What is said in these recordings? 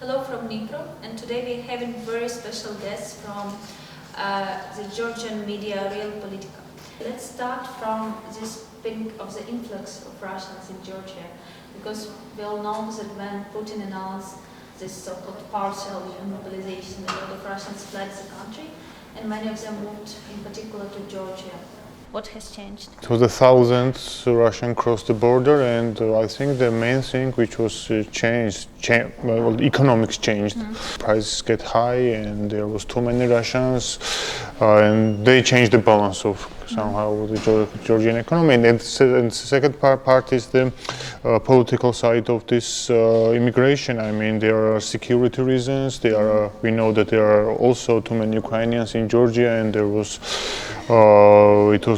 Hello from Dnipro, and today we're having very special guests from the Georgian media Real Politika. Let's start from this thing of the influx of Russians in Georgia, because we all know that when Putin announced this so-called partial mobilization, a lot of Russians fled the country, and many of them moved in particular to Georgia. What has changed? It was 1,000 Russians crossed the border, and I think the main thing which was changed, well, economics changed. Prices get high, and there was too many Russians, and they changed the balance of somehow the Georgian economy. And the second part is the political side of this immigration. I mean, there are security reasons. We know that there are also too many Ukrainians in Georgia, and it was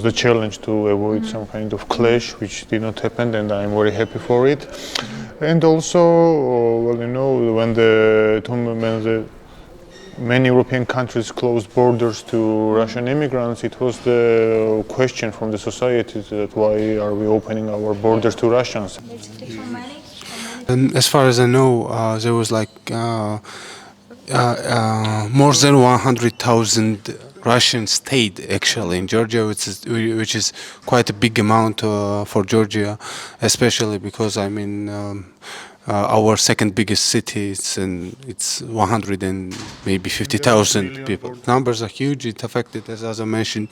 the challenge to avoid some kind of clash, which did not happen, and I'm very happy for it. And also, well, you know, when many European countries closed borders to Russian immigrants, it was the question from the society that why are we opening our borders to Russians? As far as I know, there was like more than 100,000 Russians stayed actually in Georgia, which is quite a big amount for Georgia, especially because I mean our second biggest city, it's 100 and maybe 50,000 people. Numbers are huge. It affected, as I mentioned,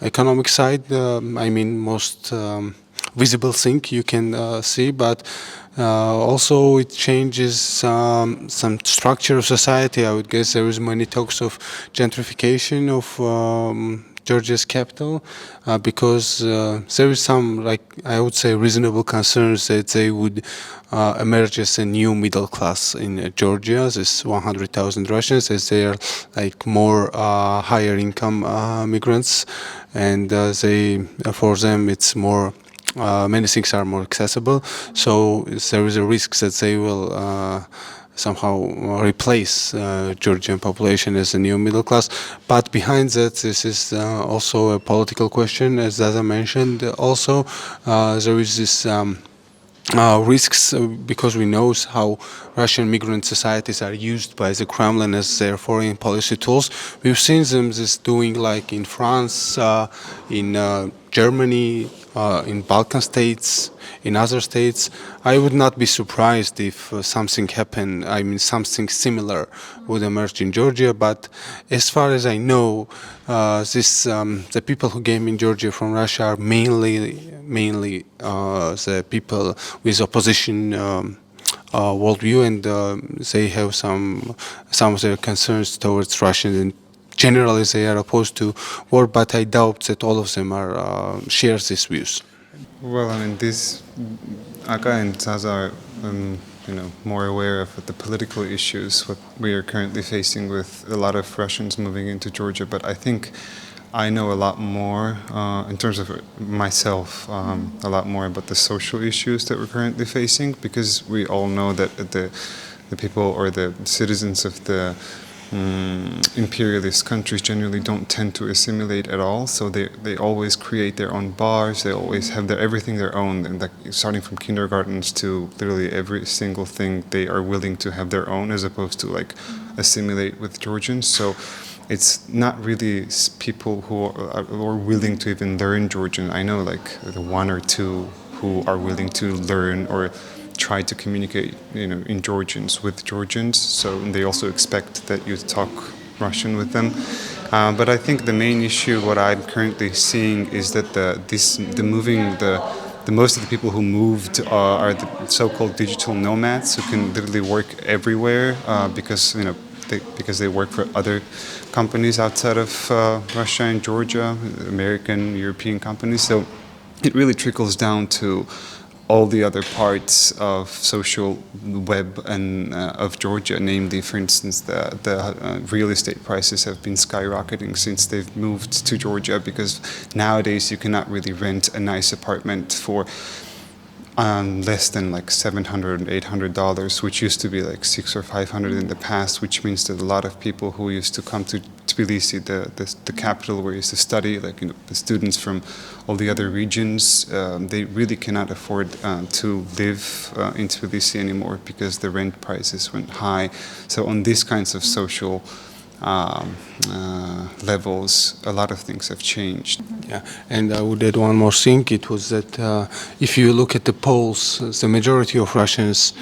economic side. I mean most visible thing you can see, but also it changes some structure of society. I would guess there is many talks of gentrification of Georgia's capital because there is some, like I would say, reasonable concerns that they would emerge as a new middle class in Georgia. This 100,000 Russians, as they are like more higher income migrants, and for them it's more. Many things are more accessible, so there is a risk that they will somehow replace Georgian population as a new middle class. But behind that, this is also a political question, as Zaza mentioned. Also, there is this risks because we know how Russian migrant societies are used by the Kremlin as their foreign policy tools. We've seen them just doing like in France, in Germany, in Balkan states, in other states. I would not be surprised if something happened, I mean something similar would emerge in Georgia, but as far as I know, the people who came in Georgia from Russia are mainly the people with opposition worldview, and they have some of their concerns towards Russians, and generally they are opposed to war, but I doubt that all of them share these views. Well, I mean, Aka and Zaza are, more aware of the political issues, what we are currently facing with a lot of Russians moving into Georgia. But I think I know a lot more, in terms of myself, a lot more about the social issues that we're currently facing, because we all know that the people or the citizens of the imperialist countries generally don't tend to assimilate at all, so they always create their own bars, they always have everything their own, and like starting from kindergartens to literally every single thing they are willing to have their own, as opposed to like assimilate with Georgians. So it's not really people who are willing to even learn Georgian. I know like the one or two who are willing to learn or try to communicate, in Georgians with Georgians. So they also expect that you talk Russian with them. But I think the main issue, what I'm currently seeing, is that the most of the people who moved are the so-called digital nomads who can literally work everywhere because they work for other companies outside of Russia and Georgia, American, European companies. So it really trickles down to all the other parts of social web and of Georgia, namely, for instance, the real estate prices have been skyrocketing since they've moved to Georgia, because nowadays you cannot really rent a nice apartment for less than like $700, $800, which used to be like $600 or $500 in the past, which means that a lot of people who used to come to Tbilisi, the capital where we used to study, like the students from all the other regions, they really cannot afford to live in Tbilisi anymore because the rent prices went high. So on these kinds of social levels, a lot of things have changed. Yeah, and I would add one more thing. It was that if you look at the polls, the majority of Russians,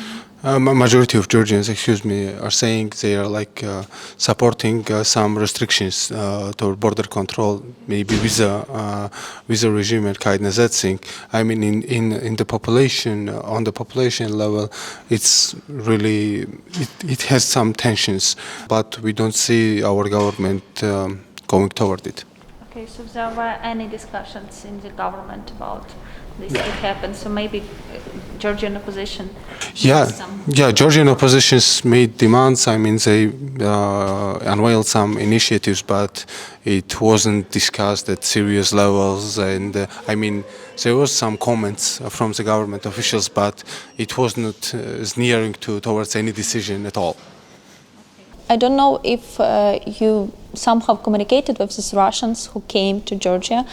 majority of Georgians, excuse me, are saying they are like supporting some restrictions toward border control, maybe visa regime and kind of that thing. I mean, in the population, on the population level, it's really it has some tensions, but we don't see our government going toward it. Okay, so there were any discussions in the government about this could happen? So maybe Georgian opposition. Yeah, Georgian oppositions made demands. I mean, they unveiled some initiatives, but it wasn't discussed at serious levels. And I mean, there was some comments from the government officials, but it was not sneering towards any decision at all. I don't know if you somehow communicated with these Russians who came to Georgia,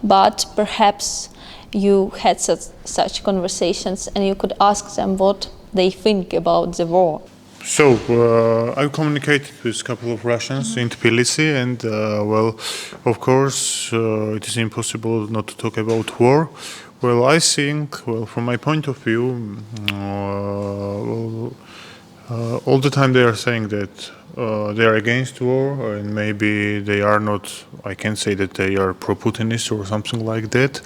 but perhaps you had such conversations and you could ask them what they think about the war. So I communicated with a couple of Russians in Tbilisi, and well, of course, it is impossible not to talk about war. Well, I think, well, from my point of view, all the time they are saying that they are against war, and maybe they are not, I can say that they are pro-Putinist or something like that.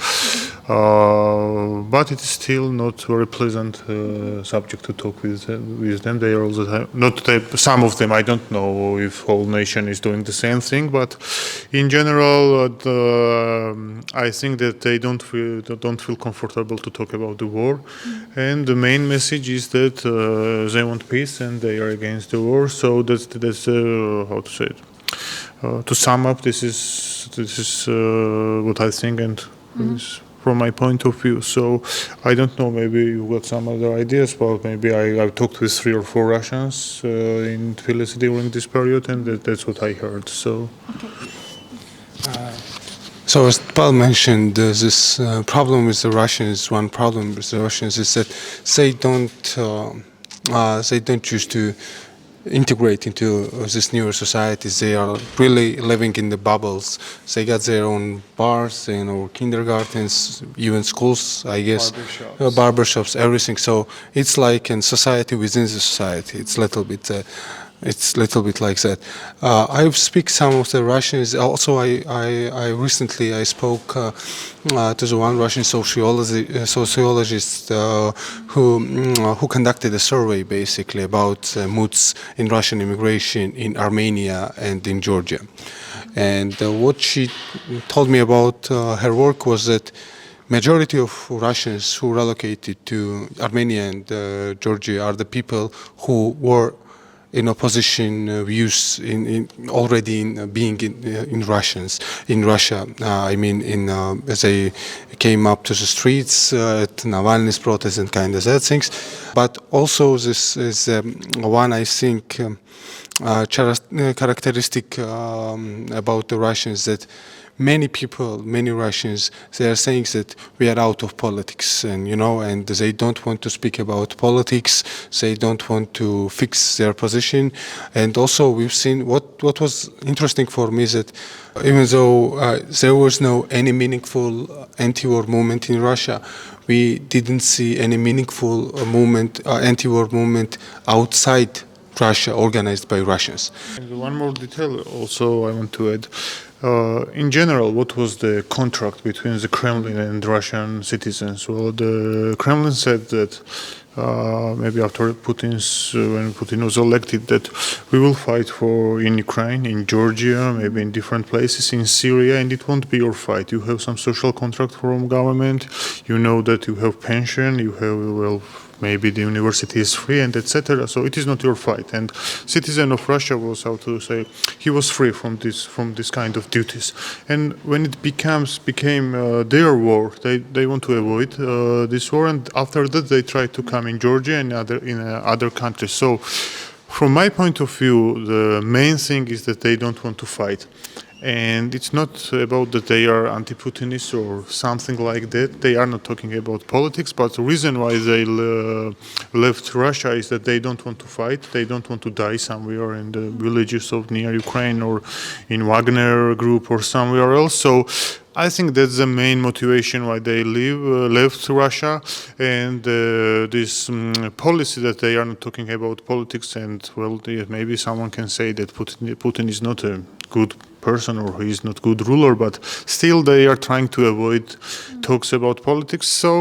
But it is still not very pleasant subject to talk with them. They are all the time, not some of them. I don't know if whole nation is doing the same thing, but in general, I think that they don't feel comfortable to talk about the war. And the main message is that they want peace and they are against the war. So that's how to say it. To sum up, this is what I think, and this from my point of view. So I don't know, maybe you got some other ideas, but maybe I've talked with 3 or 4 Russians in Tbilisi during this period, and that's what I heard. So. So as Paul mentioned, this problem with the Russians. One problem with the Russians is that they don't choose to integrate into this newer societies. They are really living in the bubbles. They got their own bars, kindergartens, even schools, I guess, barbershops, everything. So it's like a society within the society. It's a little bit like that. I speak some of the Russians. Also, I recently spoke to the one Russian sociologist who conducted a survey basically about moods in Russian immigration in Armenia and in Georgia. And what she told me about her work was that majority of Russians who relocated to Armenia and Georgia are the people who were in opposition views being in Russia. I mean, as they came up to the streets at Navalny's protests and kind of that things. But also this is one, I think, characteristic about the Russians, that many Russians, they are saying that we are out of politics, and they don't want to speak about politics. They don't want to fix their position. And also, we've seen what was interesting for me is that even though there was no any meaningful anti-war movement in Russia, we didn't see any meaningful anti-war movement outside Russia, organized by Russians. And one more detail also I want to add. In general, what was the contract between the Kremlin and Russian citizens? Well, the Kremlin said that maybe after when Putin was elected, that we will fight in Ukraine, in Georgia, maybe in different places, in Syria, and it won't be your fight. You have some social contract from government. You know that you have pension. You have maybe the university is free and etc. So it is not your fight. And citizen of Russia was, how to say, he was free from this kind of duties. And when it became their war, they want to avoid this war, and after that they try to come in Georgia and other countries. So from my point of view, the main thing is that they don't want to fight. And it's not about that they are anti-Putinists or something like that. They are not talking about politics, but the reason why they left Russia is that they don't want to fight. They don't want to die somewhere in the villages of near Ukraine or in Wagner group or somewhere else. So I think that's the main motivation why they left Russia, and this policy that they are not talking about politics. And well, maybe someone can say that Putin is not a good person or he is not good ruler, but still they are trying to avoid talks about politics. So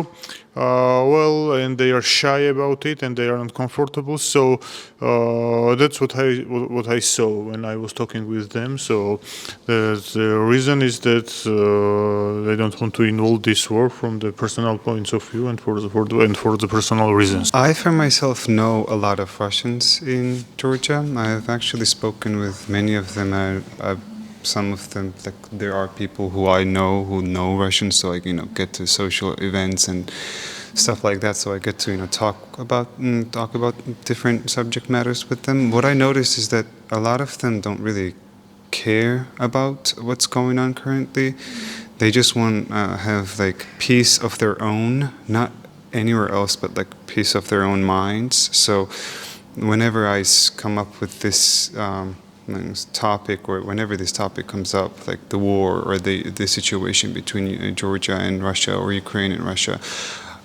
well, and they are shy about it and they are uncomfortable. So that's what I saw when I was talking with them. So the reason is that they don't want to involve this war from the personal points of view and for the personal reasons. I, for myself, know a lot of Russians in Georgia. I've actually spoken with many of them. Some of them, like, there are people who I know who know Russian, so I get to social events and stuff like that. So I get to talk about different subject matters with them. What I noticed is that a lot of them don't really care about what's going on currently. They just want to have like peace of their own, not anywhere else, but like peace of their own minds. So whenever I come up with this topic, or whenever this topic comes up, like the war or the situation between Georgia and Russia or Ukraine and Russia,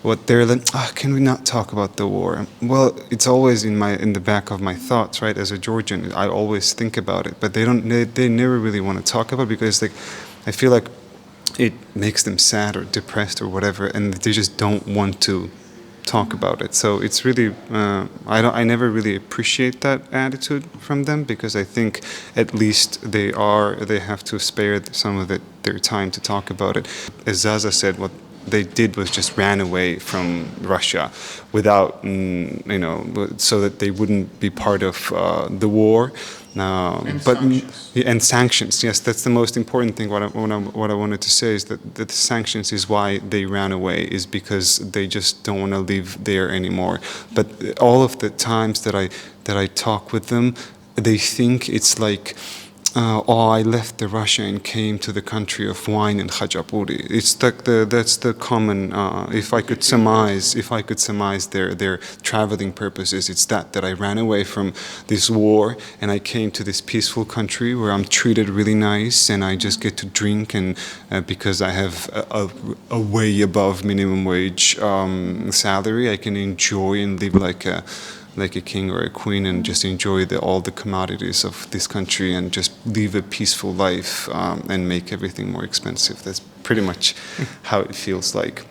what they're like, can we not talk about the war? Well, it's always in the back of my thoughts, right? As a Georgian, I always think about it, but they never really want to talk about it because like I feel like it makes them sad or depressed or whatever, and they just don't want to talk about it. So it's really I never really appreciate that attitude from them, because I think at least they have to spare some of their time to talk about it. As Zaza said, what they did was just ran away from Russia without so that they wouldn't be part of the war. And sanctions, yes, that's the most important thing. What I wanted to say is that the sanctions is why they ran away, is because they just don't want to live there anymore. But all of the times that I talk with them, they think it's like, I left the Russia and came to the country of wine and khachapuri. It's like that's the common. If I could surmise their traveling purposes, it's that I ran away from this war and I came to this peaceful country where I'm treated really nice and I just get to drink, and because I have a way above minimum wage salary, I can enjoy and live like a king or a queen and just enjoy all the commodities of this country and just live a peaceful life and make everything more expensive. That's pretty much how it feels like.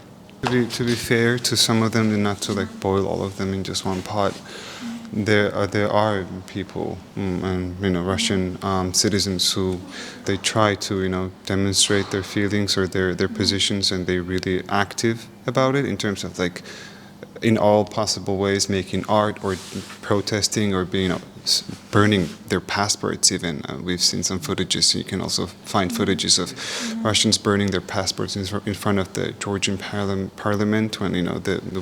To be fair to some of them, and not to like boil all of them in just one pot, there are people, Russian citizens who they try to demonstrate their feelings or their positions, and they're really active about it in terms of like, in all possible ways, making art or protesting or burning their passports even. We've seen some footages, so you can also find footages of Russians burning their passports in front of the Georgian parliament when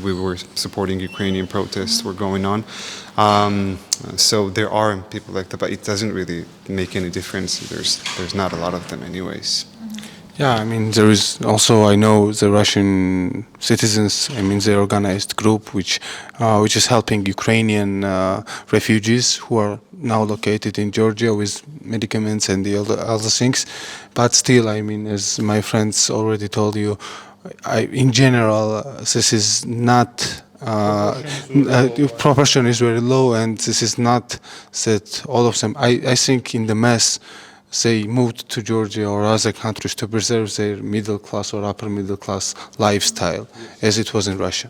we were supporting Ukrainian protests were going on. So there are people like that, but it doesn't really make any difference. There's not a lot of them anyways. Yeah, I mean, there is also, I know the Russian citizens, I mean, the organized group which is helping Ukrainian refugees who are now located in Georgia with medicaments and the other things. But still, I mean, as my friends already told you, in general, this is not proportion is very low, and this is not that all of them. I think in the mass they moved to Georgia or other countries to preserve their middle class or upper middle class lifestyle, as it was in Russia.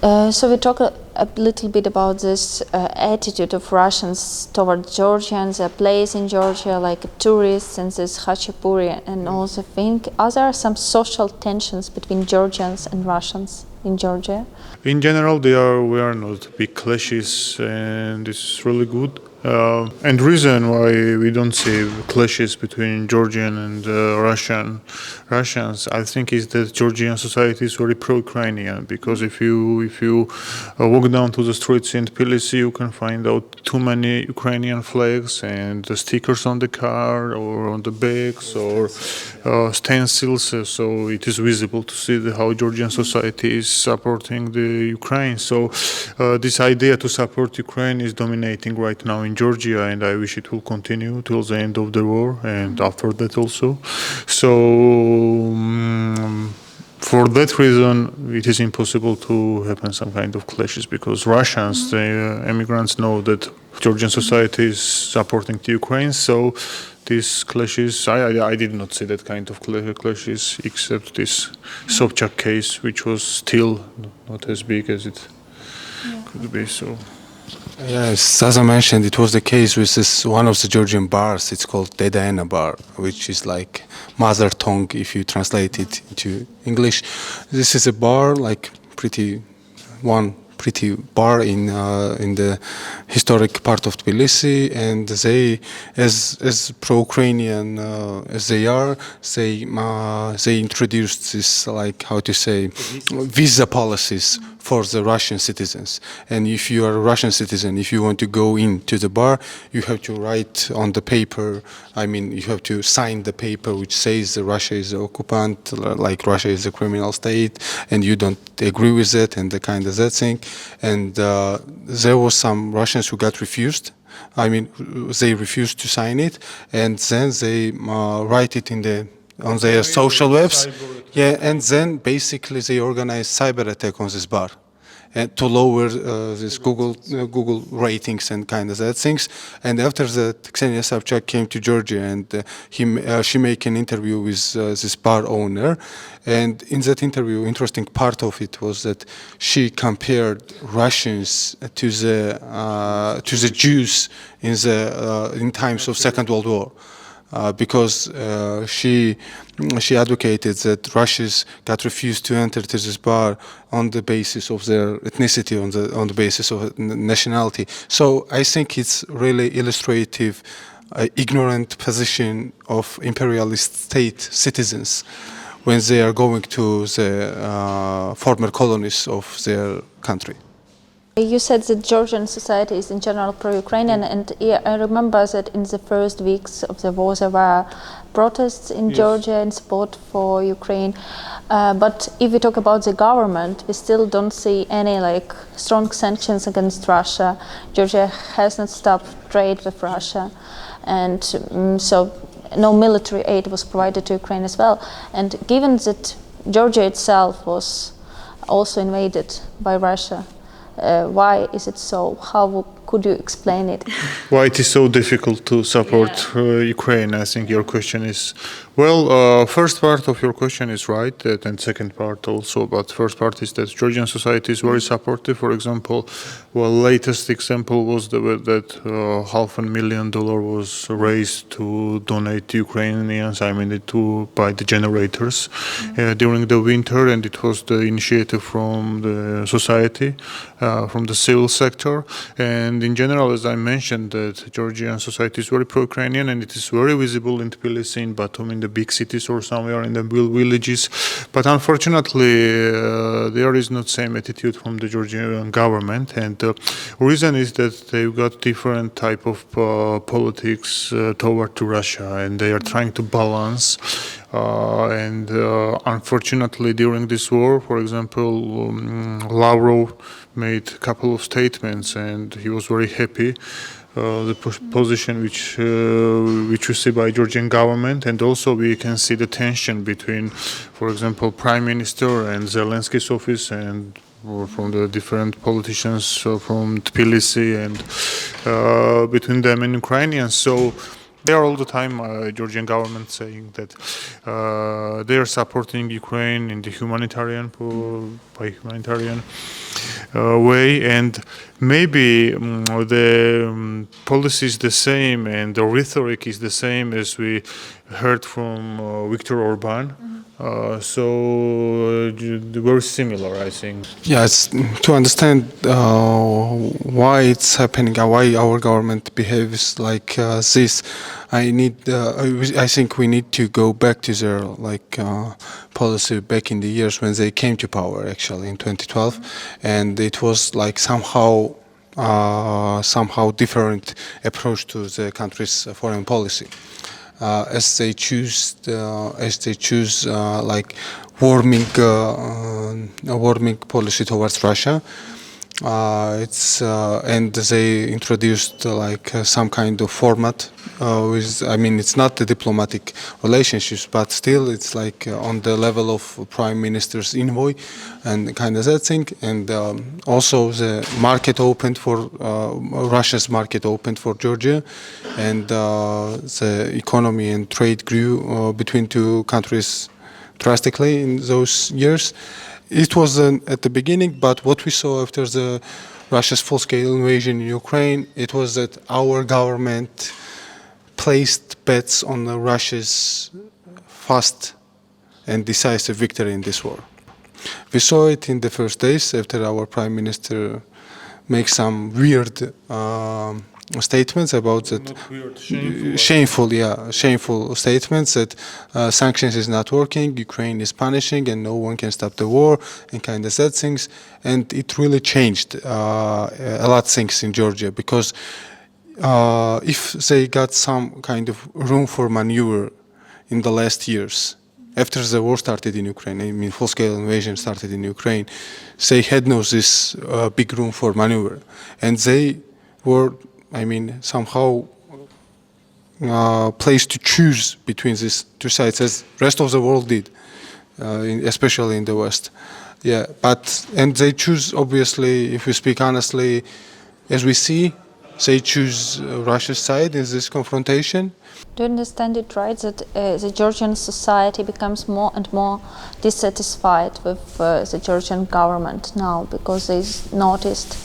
So we talk a little bit about this attitude of Russians toward Georgians, a place in Georgia like tourists and this khachapuri and all the thing. Are there some social tensions between Georgians and Russians? in Georgia? In general, we are not big clashes, and it's really good. And reason why we don't see clashes between Georgian and Russians, I think, is that Georgian society is very pro-Ukrainian. Because if you walk down to the streets in Tbilisi, you can find out too many Ukrainian flags and the stickers on the car or on the bags or stencils. So it is visible to see how Georgian society is supporting the Ukraine. So this idea to support Ukraine is dominating right now in Georgia, and I wish it will continue till the end of the war and after that also. So for that reason, it is impossible to happen some kind of clashes, because Russians, the immigrants, know that Georgian society is supporting the Ukraine. So these clashes, I did not see that kind of clashes, except this Sobchak case, which was still not as big as it could be. So. Yes, as I mentioned, it was the case with this one of the Georgian bars. It's called Dedena bar, which is like mother tongue if you translate it into English. This is a bar, like pretty bar in the historic part of Tbilisi, and they, as pro-Ukrainian as they are, they introduced this, like, how to say, visa policies for the Russian citizens. And if you are a Russian citizen, if you want to go into the bar, you have to write on the paper, you have to sign the paper which says that Russia is the occupant, like Russia is a criminal state, and you don't agree with it, and the kind of that thing. And there were some Russians who got refused. They refused to sign it, and then they write it on their social webs. Yeah, and then basically they organized cyber attack on this bar, and to lower this Google ratings and kind of that things. And after that, Ksenia Sobchak came to Georgia, and she made an interview with this bar owner. And in that interview, interesting part of it was that she compared Russians to the Jews in times of Second World War. Because she advocated that Russians got refused to enter to this bar on the basis of their ethnicity, on the basis of nationality. So I think it's really illustrative, ignorant position of imperialist state citizens when they are going to the former colonies of their country. You said that Georgian society is in general pro-Ukrainian, and I remember that in the first weeks of the war there were protests in Georgia in support for Ukraine. But if we talk about the government, we still don't see any strong sanctions against Russia. Georgia has not stopped trade with Russia, and so no military aid was provided to Ukraine as well. And given that Georgia itself was also invaded by Russia, why is it so? How could you explain it? Why it is so difficult to support Ukraine? I think your question is, well, first part of your question is right, and second part also, but first part is that Georgian society is very supportive. For example, latest example was that $500,000 was raised to donate to Ukrainians, to buy the generators during the winter, and it was the initiative from the society, from the civil sector. And in general, as I mentioned, that Georgian society is very pro-Ukrainian, and it is very visible in Tbilisi, in Batum, in the big cities or somewhere in the villages. But unfortunately, there is not same attitude from the Georgian government, and the reason is that they've got different type of politics toward to Russia, and they are trying to balance. And unfortunately, during this war, for example, Lavrov made a couple of statements, and he was very happy the position which we see by Georgian government, and also we can see the tension between, for example, Prime Minister and Zelensky's office, and from the different politicians from Tbilisi, and between them and Ukrainians. So they are all the time, Georgian government saying that they are supporting Ukraine in the humanitarian way, and maybe the policy is the same and the rhetoric is the same as we heard from Viktor Orban. Very similar, I think. Yes, to understand why it's happening, why our government behaves like this, I think we need to go back to their policy back in the years when they came to power, actually in 2012, and it was like somehow different approach to the country's foreign policy. As they choose like warming policy towards Russia. And they introduced some kind of format it's not the diplomatic relationships, but still it's on the level of prime minister's envoy and kind of that thing. And also the market opened for Russia's market opened for Georgia, and the economy and trade grew between two countries drastically in those years. It was at the beginning, but what we saw after the Russia's full-scale invasion in Ukraine, it was that our government placed bets on Russia's fast and decisive victory in this war. We saw it in the first days after our prime minister makes some weird statements about that. Not weird, shameful statements that sanctions is not working, Ukraine is punishing, and no one can stop the war, and kind of that things. And it really changed a lot of things in Georgia, because if they got some kind of room for maneuver in the last years, after the war started in Ukraine, full-scale invasion started in Ukraine, they had no this big room for maneuver, and they were somehow placed to choose between these two sides, as rest of the world did, especially in the West. Yeah, and they choose, obviously, if we speak honestly, as we see, they choose Russia's side in this confrontation. Do you understand it right that the Georgian society becomes more and more dissatisfied with the Georgian government now, because they noticed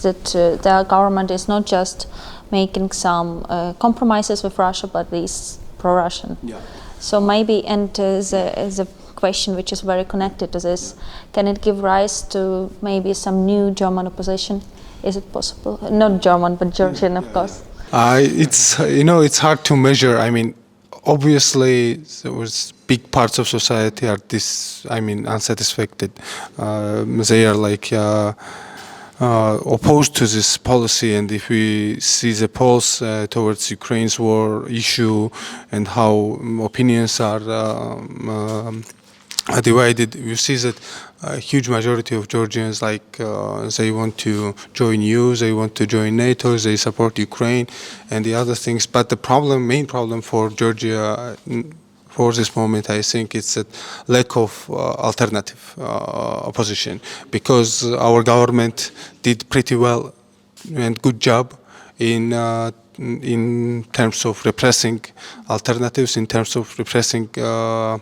that their government is not just making some compromises with Russia, but is pro-Russian. Yeah. So maybe, and the question which is very connected to this, can it give rise to maybe some new German opposition? Is it possible? Not German, but Georgian, of course. It's hard to measure. Obviously, there was big parts of society are unsatisfied. They are opposed to this policy, and if we see the polls towards Ukraine's war issue and how opinions are divided, you see that a huge majority of Georgians they want to join EU, they want to join NATO, they support Ukraine and the other things. But the main problem for Georgia for this moment, I think it's a lack of alternative opposition, because our government did pretty well and good job in terms of repressing alternatives, in terms of repressing the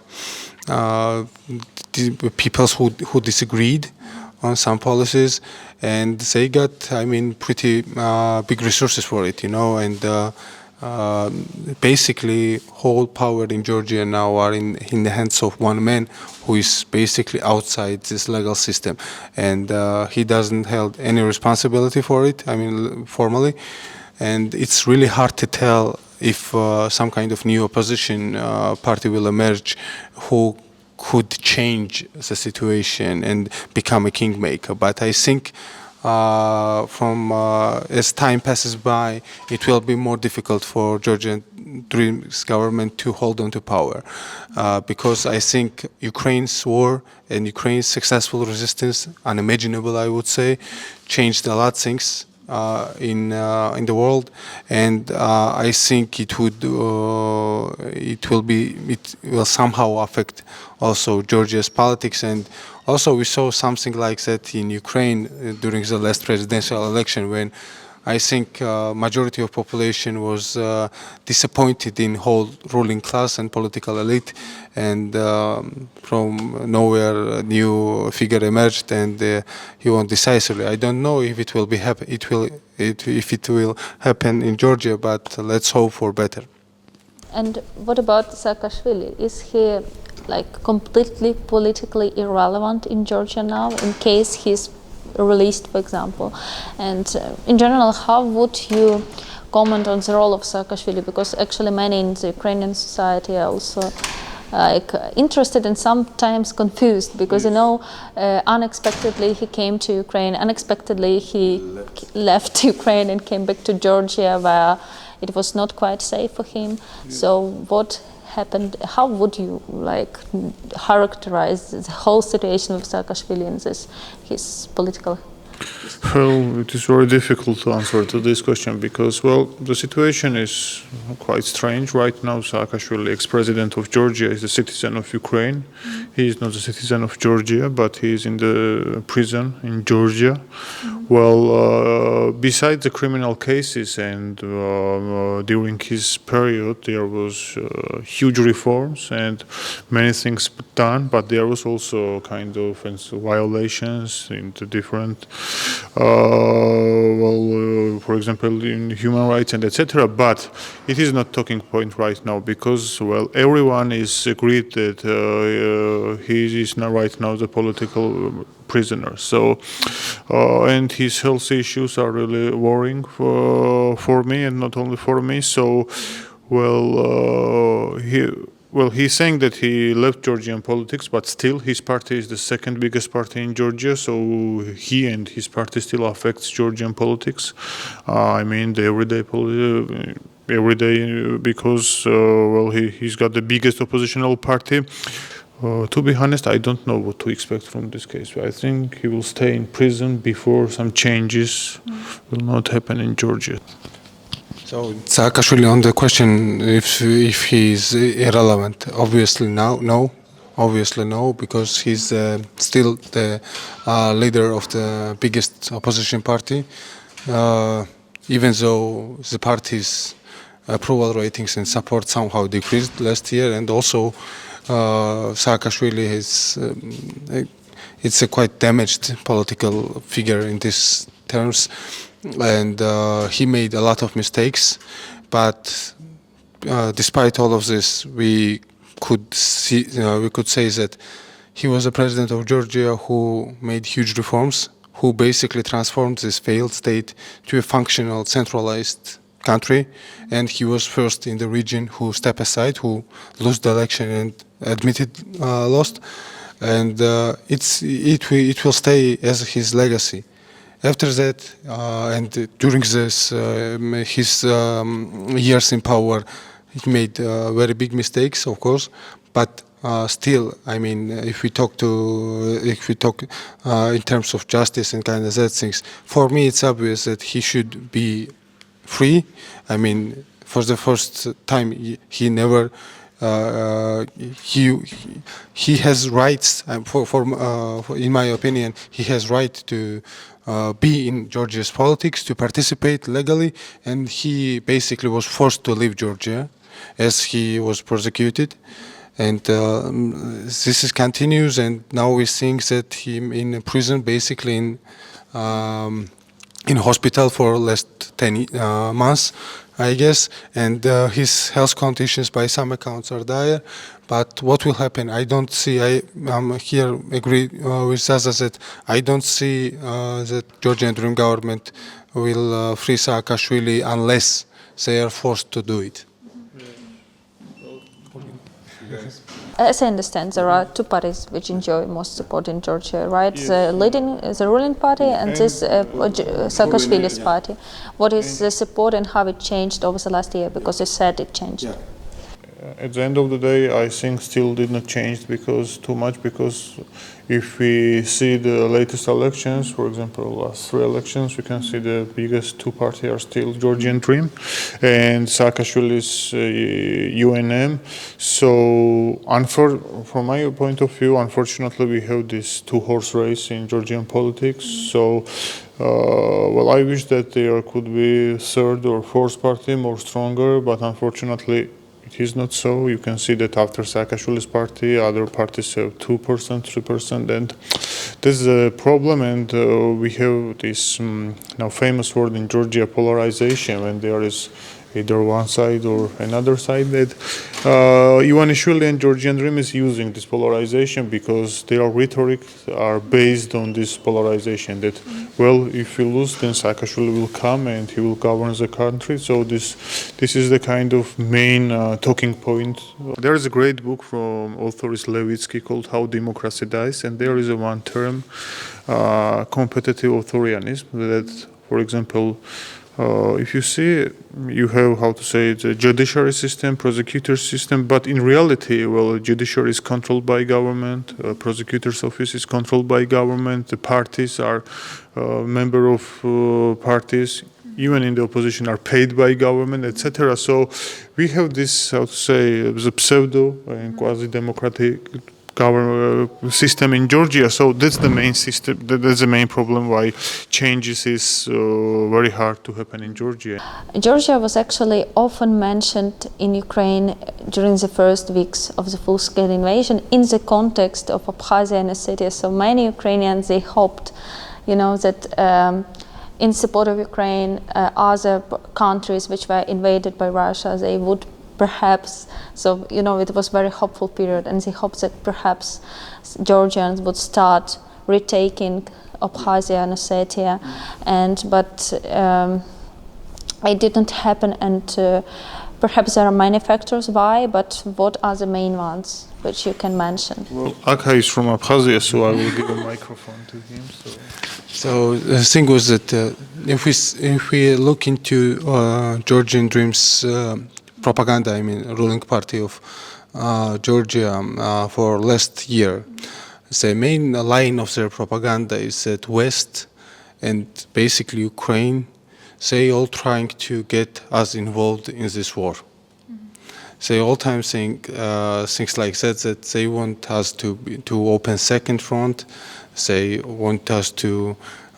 people who disagreed on some policies, and they got pretty big resources for it, and basically whole power in Georgia now are in the hands of one man who is basically outside this legal system, and he doesn't hold any responsibility for it, formally, and it's really hard to tell if some kind of new opposition party will emerge who could change the situation and become a kingmaker. But I think as time passes by, it will be more difficult for Georgian Dream's government to hold on to power, because I think Ukraine's war and Ukraine's successful resistance, unimaginable, I would say, changed a lot of things in the world, and I think it will somehow affect also Georgia's politics. And also we saw something like that in Ukraine during the last presidential election, when I think majority of population was disappointed in whole ruling class and political elite, and from nowhere a new figure emerged, and he won decisively. I don't know if it will be if it will happen in Georgia, but let's hope for better. And what about Saakashvili? Is he like completely politically irrelevant in Georgia now, in case he's released, for example? And in general, how would you comment on the role of Saakashvili? Because actually many in the Ukrainian society are also interested and sometimes confused, because unexpectedly he came to Ukraine, unexpectedly he left Ukraine and came back to Georgia, where it was not quite safe for him. So what happened? How would you characterize the whole situation of Saakashvili in his political? Well, it is very difficult to answer to this question because, well, the situation is quite strange. Right now, Saakashvili, ex-president of Georgia, is a citizen of Ukraine. He is not a citizen of Georgia, but he is in the prison in Georgia. Well, besides the criminal cases and during his period, there was huge reforms and many things done, but there was also kind of violations in the different for example, in human rights and etc. But it is not talking point right now because, well, everyone is agreed that he is now right now the political prisoner. So, and his health issues are really worrying for me, and not only for me. So, he's saying that he left Georgian politics, but still his party is the second biggest party in Georgia, so he and his party still affects Georgian politics. I mean, the everyday because, he's got the biggest oppositional party. To be honest, I don't know what to expect from this case. I think he will stay in prison before some changes will not happen in Georgia. So Saakashvili, on the question if he is irrelevant, obviously no, because he's still the leader of the biggest opposition party, even though the party's approval ratings and support somehow decreased last year, and also Saakashvili it's a quite damaged political figure in these terms. And he made a lot of mistakes, but despite all of this, we could say that he was a president of Georgia who made huge reforms, who basically transformed this failed state to a functional, centralized country, and he was first in the region who stepped aside, who lost the election and admitted lost, and it will stay as his legacy. After that, and during this his years in power, he made very big mistakes, of course. But still, I mean, if we talk in terms of justice and kind of that things, for me, it's obvious that he should be free. I mean, for the first time, he never. He has rights. In my opinion, he has right to be in Georgia's politics, to participate legally, and he basically was forced to leave Georgia as he was persecuted. And this continues, and now we're seeing that him in prison, basically in hospital for last 10 months, I guess, and his health conditions by some accounts are dire. But what will happen? I don't see. I'm here agree with Zaza that I don't see that Georgian Dream government will free Saakashvili unless they are forced to do it. As I understand, there are two parties which enjoy most support in Georgia, right? Yes. The ruling party and this Saakashvili's party. What is the support and how it changed over the last year? Because you said it changed. Yeah. At the end of the day, I think still did not change because if we see the latest elections, for example, last 3 elections, we can see the biggest two parties are still Georgian Dream and Saakashvili's UNM. So, from my point of view, unfortunately, we have this two-horse race in Georgian politics. So, I wish that there could be third or fourth party more stronger, but unfortunately, it is not so. You can see that after Saakashvili's party, other parties have 2%, 3%, and this is a problem. And we have this now famous word in Georgia, polarization, when there is either one side or another side, that Ivanishvili and Georgian Dream is using this polarization because their rhetoric are based on this polarization that, well, if we lose, then Saakashvili will come and he will govern the country. So this is the kind of main talking point. There is a great book from author Levitsky called How Democracy Dies, and there is a one term, competitive authoritarianism, that, for example, if you see, you have, how to say, the judiciary system, prosecutor system, but in reality, well, judiciary is controlled by government, prosecutor's office is controlled by government, the parties are member of parties, even in the opposition are paid by government, etc. So we have this, how to say, the pseudo and quasi-democratic system in Georgia. So that's the main system. That's the main problem why changes is very hard to happen in Georgia. Georgia was actually often mentioned in Ukraine during the first weeks of the full-scale invasion in the context of Abkhazia and Ossetia. So many Ukrainians, they hoped, that in support of Ukraine, other countries which were invaded by Russia, they would perhaps, so it was a very hopeful period, and they hoped that perhaps Georgians would start retaking Abkhazia and Ossetia, but it didn't happen, and perhaps there are many factors why, but what are the main ones which you can mention? Well, Akaki is from Abkhazia, so I will give a microphone to him. So the thing was that if we look into Georgian Dream's propaganda, ruling party of Georgia for last year, the main line of their propaganda is that West and basically Ukraine, they all trying to get us involved in this war. They all time think things like that they want us to open second front. They want us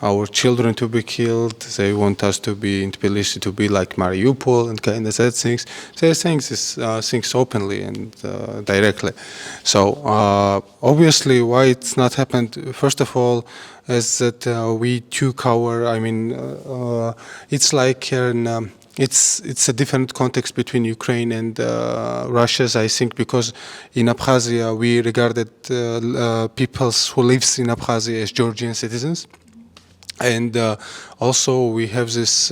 our children to be killed. They want us to be in Tbilisi to be like Mariupol and kind of that things. They're saying these things openly and directly. So obviously, why it's not happened? First of all, is that we took it's like it's a different context between Ukraine and Russia, I think, because in Abkhazia we regarded people who lives in Abkhazia as Georgian citizens, and also we have this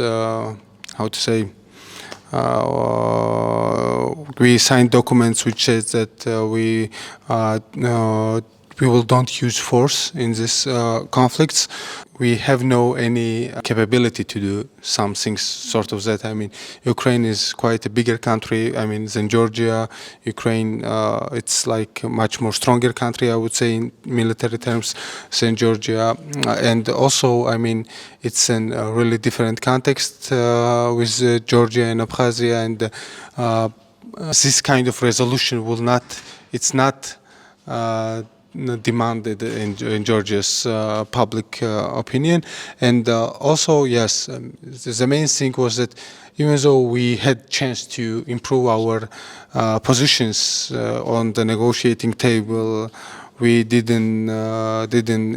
we signed documents which says that we will don't use force in these conflicts. We have any capability to do some things sort of that. Ukraine is quite a bigger country, than Georgia. Ukraine, it's like a much more stronger country, I would say, in military terms than Georgia. And also, it's in a really different context with Georgia and Abkhazia. And this kind of resolution it's not demanded in Georgia's public opinion. And also, yes, the main thing was that even though we had chance to improve our positions on the negotiating table, we didn't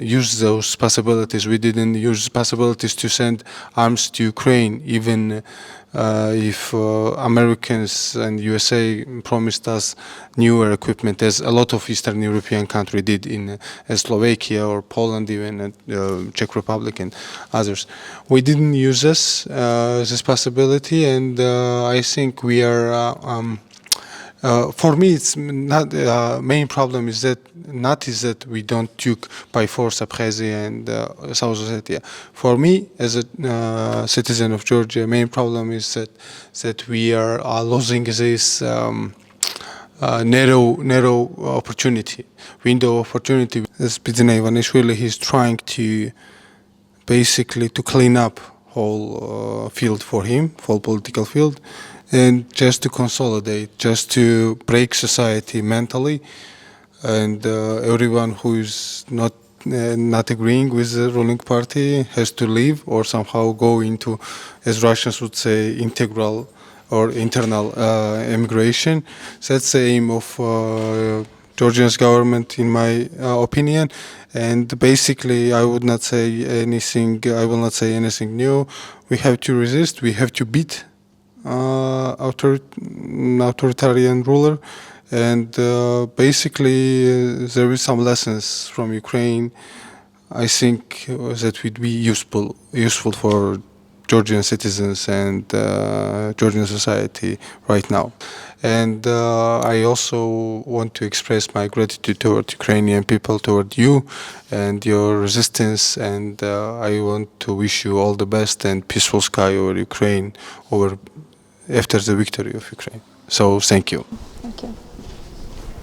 use those possibilities. We didn't use possibilities to send arms to Ukraine, even if Americans and USA promised us newer equipment, as a lot of Eastern European countries did in Slovakia or Poland, even Czech Republic and others. We didn't use this possibility, and I think we are. For me, it's not main problem is that we don't took by force Abkhazia and South Ossetia. For me, as a citizen of Georgia, main problem is that we are losing this narrow opportunity, window of opportunity. As Bidzina Ivanishvili, he's trying to basically to clean up whole field for him, whole political field. And just to consolidate, just to break society mentally, and everyone who is not agreeing with the ruling party has to leave or somehow go into, as Russians would say, integral or internal immigration. So that's the aim of Georgia's government, in my opinion. And basically, I will not say anything new. We have to resist. We have to beat authoritarian ruler, and basically there is some lessons from Ukraine. I think that would be useful for Georgian citizens and Georgian society right now. And I also want to express my gratitude toward Ukrainian people, toward you and your resistance. And I want to wish you all the best and peaceful sky over Ukraine after the victory of Ukraine. So thank you. Thank you.